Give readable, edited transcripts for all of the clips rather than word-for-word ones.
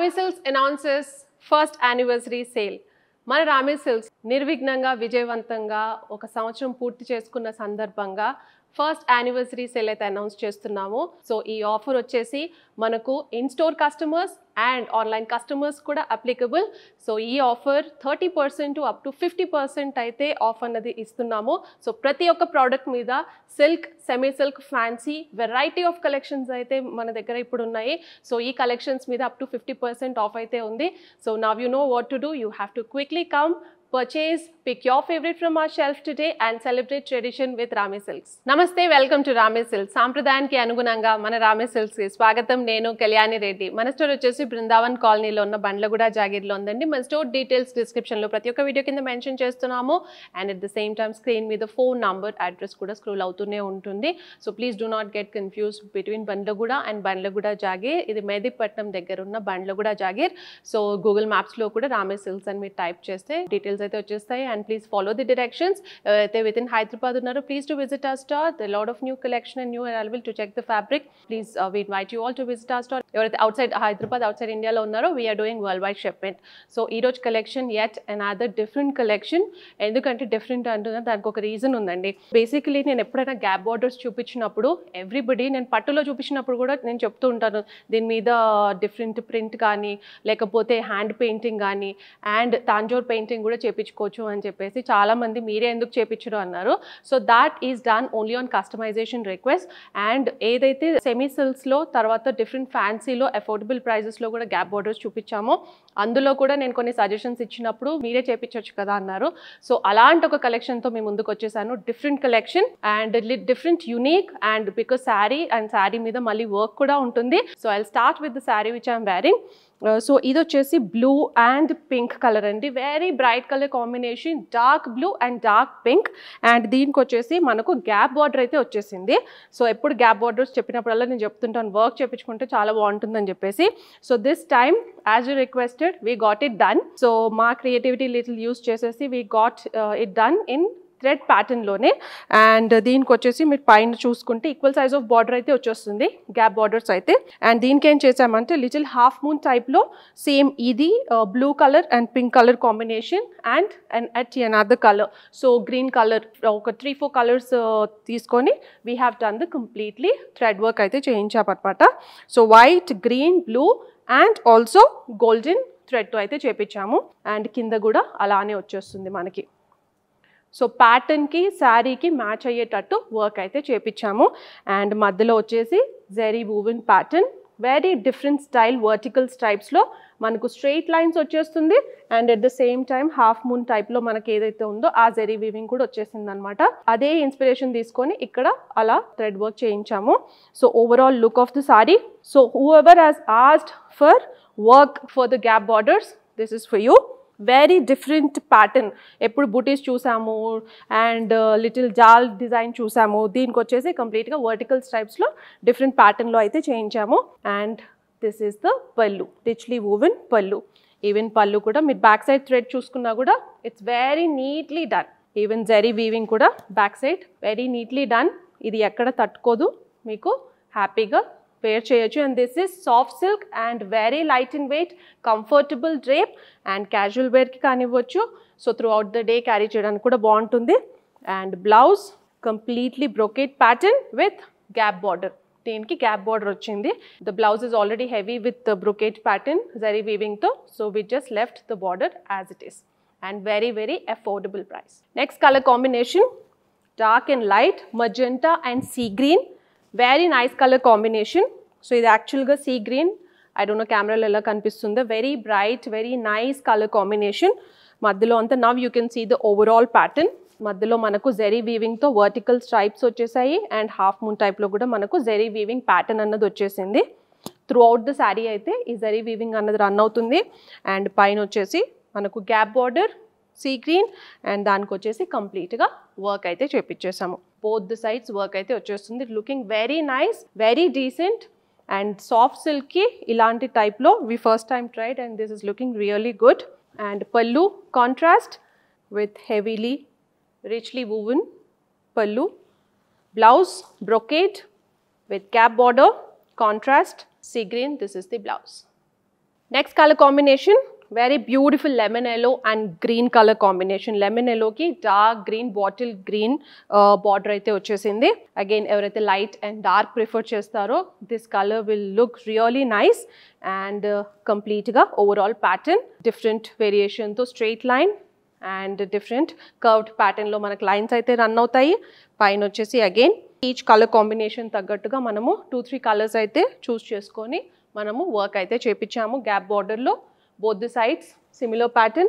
Rami Silks announces first anniversary sale. మన రామి silks నిర్విఘ్నంగా విజయవంతంగా ఒక సంవత్సరం పూర్తి చేసుకున్న సందర్భంగా ఫస్ట్ యానివర్సరీ సేల్ అయితే అనౌన్స్ చేస్తున్నాము. సో ఈ ఆఫర్ వచ్చేసి మనకు in store customers and online customers కూడా అప్లికబుల్. సో ఈ ఆఫర్ 30% అప్ టు 50% అయితే ఆఫ్ అన్నది ఇస్తున్నాము. సో ప్రతి ఒక్క ప్రోడక్ట్ మీద silk, semi silk, fancy variety of collections అయితే మన దగ్గర ఇప్పుడు ఉన్నాయి. సో ఈ కలెక్షన్స్ మీద అప్ టు 50% ఆఫ్ అయితే ఉంది. So now you know what to do. You have to quickly come, purchase, pick your favorite from our shelf today and celebrate tradition with Rami Silks. Namaste, welcome to Rami Silks. సాంప్రదాయానికి అనుగుణంగా మన రామి silks కి స్వాగతం. నేను కళ్యాణి రెడ్డి. మన store వచ్చేసి బృందావన్ కాలనీలో ఉన్న బండ్లగూడ జాగీర్లో ఉందండి. మన స్టోర్ డీటెయిల్స్ డిస్క్రిప్షన్లో ప్రతి ఒక్క వీడియో కింద మెన్షన్ చేస్తున్నాము. And at the same time screen మీద ఫోన్ నంబర్, అడ్రస్ కూడా స్క్రోల్ అవుతూనే ఉంటుంది. So please do not get confuse between Bandlaguda and Bandlaguda jagir. ఇది మెహదీపట్నం దగ్గర ఉన్న బండ్లగూడ జాగీర్. సో గూగుల్ మ్యాప్స్లో కూడా రామి సిల్క్స్ అని మీరు టైప్ చేస్తే డీటెయిల్స్ అయితే వచ్చేస్తాయి. And please follow the directions. అయితే విత్ ఇన్ హైదరాబాద్ ఉన్నారు, please to visit our store. The lot of new collection and new arrival to check the fabric. Please we invite you all to visit our store. ఎవరైతే outside Hyderabad, outside ఇండియాలో ఉన్నారో we're doing worldwide shipment. So ఈ రోజు collection yet another different collection. ఎందుకంటే different అంటున్నా దానికి ఒక reason ఉందండి. బేసికలీ నేను ఎప్పుడైనా గ్యాప్ బార్డర్స్ చూపించినప్పుడు ఎవ్రీబడి, నేను పట్టులో చూపించినప్పుడు కూడా నేను చెప్తూ ఉంటాను దీని మీద డిఫరెంట్ ప్రింట్ కానీ లేకపోతే హ్యాండ్ పెయింటింగ్ కానీ అండ్ తాంజోర్ పెయింటింగ్ కూడా చేపించుకోవచ్చు అని చెప్పేసి చాలామంది మీరే ఎందుకు చేపించరు అన్నారు. So that is done only on customisation request. And ఏదైతే సెమీ సిల్క్స్లో తర్వాత డిఫరెంట్ ఫ్యాన్సీలో అఫోర్డబుల్ ప్రైజెస్లో కూడా గ్యాప్ బార్డర్స్ చూపించామో అందులో కూడా నేను కొన్ని సజెషన్స్ ఇచ్చినప్పుడు మీరే చేపించవచ్చు కదా అన్నారు. సో అలాంటి ఒక కలెక్షన్తో మేము ముందుకు వచ్చేసాను. Different collection and different unique and because sari మీద మళ్ళీ వర్క్ కూడా ఉంటుంది. So I start with the sari which I'm wearing. So ఇది వచ్చేసి బ్లూ అండ్ పింక్ కలర్ అండి. Very bright colour combination, dark blue and dark pink. And దీనికి వచ్చేసి మనకు గ్యాప్ బార్డర్ అయితే వచ్చేసింది. సో ఎప్పుడు గ్యాప్ బార్డర్స్ చెప్పినప్పుడల్లా నేను చెప్తుంటాను వర్క్ చేయించుకుంటే చాలా బాగుంటుందని చెప్పేసి. So this time as you requested we got it done. So మా క్రియేటివిటీ లిటిల్ యూస్ చేసేసి we got it done in thread ప్యాటర్న్లోనే. అండ్ దీనికి వచ్చేసి మీరు పైన చూసుకుంటే ఈక్వల్ సైజ్ ఆఫ్ బార్డర్ అయితే వచ్చేస్తుంది గ్యాప్ బార్డర్స్ అయితే. అండ్ దీనికి ఏం చేసామంటే లిటిల్ హాఫ్ మూన్ టైప్లో సేమ్ ఇది blue colour and pink colour combination and at another colour. So green colour ఒక 3-4 కలర్స్ తీసుకొని we have done the completely thread work అయితే చేయించామన్నమాట. So white, green, blue and also golden థ్రెడ్తో అయితే చేపించాము. And కింద కూడా అలానే వచ్చేస్తుంది మనకి. సో ప్యాటర్న్కి శారీకి మ్యాచ్ అయ్యేటట్టు వర్క్ అయితే చేపించాము. అండ్ మధ్యలో వచ్చేసి zari woven pattern, very different style vertical స్ట్రైప్స్లో మనకు స్ట్రెయిట్ లైన్స్ వచ్చేస్తుంది. And at the same time half moon టైప్లో మనకి ఏదైతే ఉందో ఆ జెరీ వీవింగ్ కూడా వచ్చేసింది అనమాట. అదే ఇన్స్పిరేషన్ తీసుకొని ఇక్కడ అలా థ్రెడ్ వర్క్ చేయించాము. So overall look of the sari. So whoever has asked for work for the gap borders, this is for you. Very different pattern. ఎప్పుడు బూటీస్ చూసాము అండ్ లిటిల్ జాల్ డిజైన్ చూసాము. దీనికి వచ్చేసి కంప్లీట్గా వర్టికల్ స్ట్రైప్స్లో డిఫరెంట్ ప్యాటర్న్లో అయితే చేయించాము. And this is the pallu, richly woven pallu. Even pallu కూడా మీరు బ్యాక్ సైడ్ థ్రెడ్ చూసుకున్నా కూడా it's very neatly done. Even zari weaving కూడా back side very neatly done. ఇది ఎక్కడ తట్టుకోదు, మీకు హ్యాపీగా వేర్ చేయొచ్చు. And this is soft silk and very light in weight, comfortable drape and casual వేర్కి కానివ్వచ్చు. So throughout the day carry చేయడానికి కూడా బాగుంటుంది. And blouse completely brocade pattern with gap border. దీనికి గ్యాప్ బార్డర్ వచ్చింది. The blouse is already heavy with brocade pattern zari వీవింగ్తో. So we just left the border as it is. And very very affordable price. Next colour combination dark and light, magenta and sea green. Very nice colour combination. So ఇది యాక్చువల్గా sea green, I don't know కెమెరాలో ఎలా కనిపిస్తుందో. Very bright, very nice colour combination. మధ్యలో అంతా now you can see the overall pattern. మధ్యలో మనకు జెరీ వీవింగ్తో వర్టికల్ స్ట్రైప్స్ వచ్చేసాయి. అండ్ హాఫ్ మూన్ టైప్లో కూడా మనకు జెరీ వీవింగ్ ప్యాటర్న్ అన్నది వచ్చేసింది. త్రూ అవుట్ ద శారీ అయితే ఈ జెరీ వీవింగ్ అన్నది రన్ అవుతుంది. అండ్ పైన వచ్చేసి మనకు gap border, sea green and దానికి వచ్చేసి కంప్లీట్గా వర్క్ అయితే చేపించేసాము. బోత్ ద సైడ్స్ వర్క్ అయితే వచ్చేస్తుంది. Looking very nice, very decent and soft సిల్క్కి ఇలాంటి టైప్లో we first time tried and this is looking really good. And pallu contrast with heavily richly woven pallu. Blouse brocade with gap border, contrast, sea green, this is the blouse. Next colour combination very beautiful lemon yellow and green colour combination. Lemon ఎల్లోకి dark green, bottle green border అయితే వచ్చేసింది. Again ఎవరైతే light and dark prefer చేస్తారో this colour will look really nice. And కంప్లీట్గా overall pattern different వేరియేషన్తో straight line and different curved ప్యాటర్న్లో మనకు lines అయితే రన్ అవుతాయి. పైన వచ్చేసి అగైన్ ఈచ్ కలర్ కాంబినేషన్ తగ్గట్టుగా మనము 2-3 కలర్స్ అయితే చూస్ చేసుకొని మనము వర్క్ అయితే చేపించాము. గ్యాప్ బార్డర్లో both the sides similar pattern,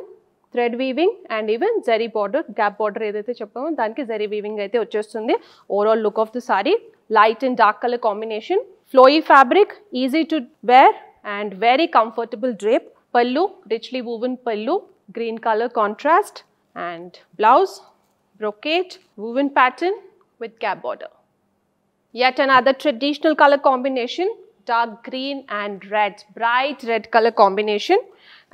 thread weaving and even zari border. Gap border ఏదైతే చెప్పామో దానికి zari weaving అయితే వచ్చేస్తుంది. Overall look of the saree, light and dark color combination, flowy fabric, easy to wear and very comfortable drape. Pallu, richly woven pallu, green color contrast, and blouse, brocade, woven pattern with gap border. Yet another traditional color combination, dark green and red, bright red color combination.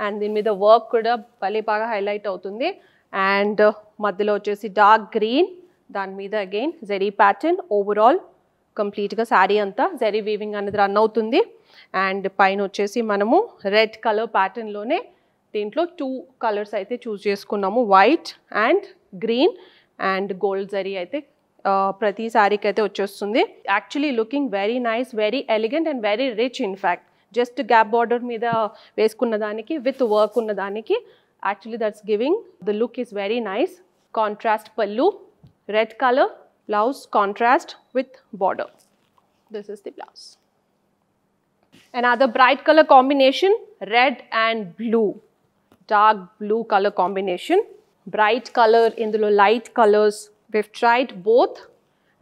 And దీని మీద work కూడా భలే బాగా highlight అవుతుంది. And మధ్యలో వచ్చేసి dark green, దాని మీద అగైన్ జెరీ ప్యాటర్న్. ఓవరాల్ కంప్లీట్గా శారీ అంతా జెరీ వీవింగ్ అనేది రన్ అవుతుంది. అండ్ పైన వచ్చేసి మనము రెడ్ కలర్ ప్యాటర్న్లోనే దీంట్లో 2 కలర్స్ అయితే చూస్ చేసుకున్నాము, white and green and gold zari అయితే ప్రతి శారీకి అయితే వచ్చేస్తుంది. Actually looking very nice, very elegant and very rich. In fact just gap border మీద వేసుకున్న దానికి విత్ వర్క్ ఉన్న దానికి actually that's giving the look is very nice. Contrast pallu, red colour, blouse contrast with border. This is the blouse. Another bright color combination, red and blue, dark blue color combination. Bright color, indulo light colors. We've tried both.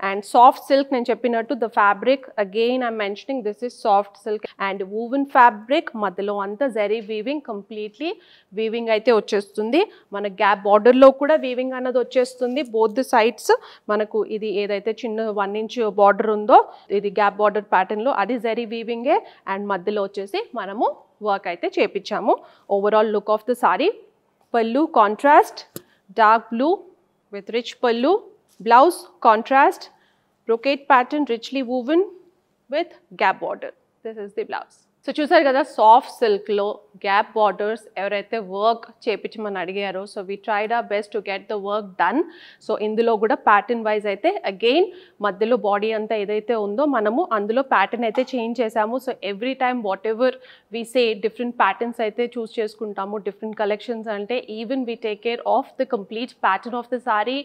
And soft silk, నేను చెప్పినట్టు the fabric again I'm mentioning this is soft silk and woven fabric. మధ్యలో అంతా zari weaving, completely weaving అయితే వచ్చేస్తుంది. మన gap బార్డర్లో కూడా weaving అన్నది వచ్చేస్తుంది. బోత్ ది సైడ్స్ మనకు ఇది ఏదైతే చిన్న 1 ఇంచ్ బార్డర్ ఉందో ఇది గ్యాప్ బార్డర్ ప్యాటర్న్లో అది జరీ వీవింగే. అండ్ మధ్యలో వచ్చేసి మనము వర్క్ అయితే చేపించాము. Overall look of the sari, pallu contrast dark blue with rich pallu, blouse contrast, brocade pattern richly woven with gap border. This is the blouse. So చూసారు కదా సాఫ్ట్ సిల్క్లో గ్యాప్ బార్డర్స్ ఎవరైతే వర్క్ చేయించమని అడిగారో so we tried our best to get the work done. So ఇందులో కూడా pattern wise అయితే again మధ్యలో బాడీ అంతా ఏదైతే ఉందో మనము అందులో ప్యాటర్న్ అయితే చేంజ్ చేసాము. So every time whatever we say different patterns అయితే చూస్ చేసుకుంటాము. డిఫరెంట్ కలెక్షన్స్ అంటే even we take care of the complete pattern of the sari,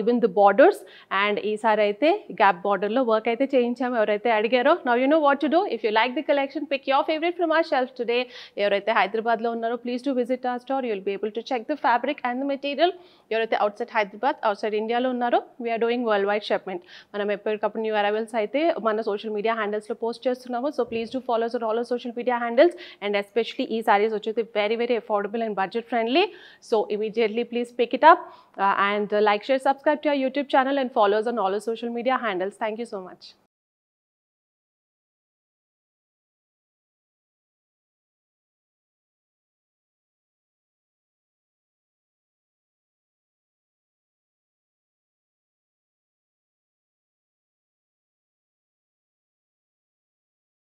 even the borders. And ఈసారి అయితే గ్యాప్ బార్డర్లో వర్క్ అయితే చేయించాము ఎవరైతే అడిగారో. Now you know what to do. If you like the collection, pick your favorite from our shelf today. ఎవరైతే హైదరాబాద్లో ఉన్నారో please to visit our store. You will be able to check the fabric and the material. ఎవరైతే outside Hyderabad, outside ఇండియాలో ఉన్నారో we're doing worldwide shipment. మనం ఎప్పటికప్పుడు new arrivals అయితే మన సోషల్ మీడియా హ్యాండిల్స్లో పోస్ట్ చేస్తున్నాము. So please do follows on all social media handles. And especially ఈ సారీస్ వచ్చేసి very very affordable and budget friendly. So immediately please pick it up and like, share, subscribe to our YouTube channel and follow us on all our social media handles. Thank you so much.